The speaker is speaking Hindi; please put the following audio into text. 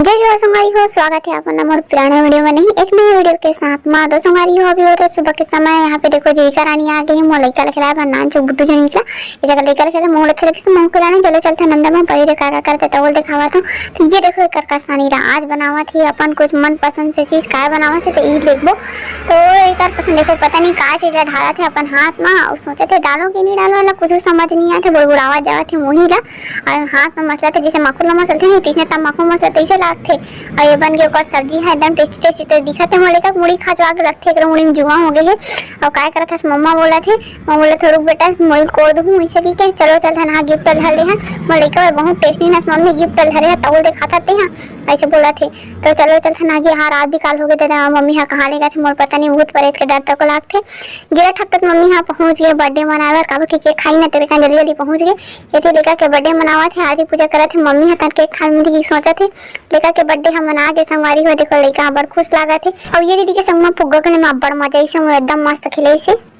जय जोहार संगवारी हो, स्वागत है आपन मोर पुराने वीडियो में नहीं एक नए वीडियो के साथ मां दो संगवारी हो। अभी हो तो सुबह के समय यहाँ पे देखो जीविका रानी आ गई है। मोर लइका लखला है नान चो बुड्डू जो निकला ये जगह लइका लखला मोर अच्छा लगता मोर पुराने चलो चलते नंदा में परी रे का करते तौल दिखावा तो ये देखो एक का सानी रा आज बनावा थी अपन कुछ मन पसंद से चीज का बनावा थे तो ई देखबो तो एक पसंद देखो पता नहीं का चीज ढाला थे अपन हाथ में और सोचे थे डालो कि नहीं डालो वाला कुछ समझ नहीं आते बुड़बुड़ावा जावा थे मुही ला और हाथ में मसला थे जैसे मकुला मसलते नहीं तीसने तब मकू मसला तैसे लागते और ये बन गया और सब्जी है एकदम टेस्टी टेस्टी तो दिखा थे मोले का मुड़ी खा जो आगे रखे एक मुड़ी में जुआ हो गई है और काय करा था मम्मा बोला थे मम्मा बोले थोड़ा बेटा मोल कोड़ दूँ ऐसे की क्या चलो चल था ना गिफ्ट धर ले हैं मोले का बहुत टेस्टी ना मम्मी गिफ्ट धरे है तौल देखा थे हाँ ऐसे बोला थे तो चलो चल था ना कि हाँ रात भी काल हो गए थे मम्मी हाँ कहाँ ले गए थे मोर पता नहीं भूत परेत के डर तक लाग थे गिरा ठक तक मम्मी हाँ पहुँच गए बर्थडे मनावे काबू की केक खाई ना तेरे का जल्दी जल्दी पहुँच गए ये थे लेकर के बर्थडे मनावा थे आरती पूजा करा थे मम्मी हाँ केक खा में सोचा थे लेकर के बर्थडे हम मना के संगवारी हो देखो लइका बड़ खुश लागा थे और ये दीदी के संग में फुग्गा के में अब्बड़ मजा ऐसे एकदम मस्त खिले से।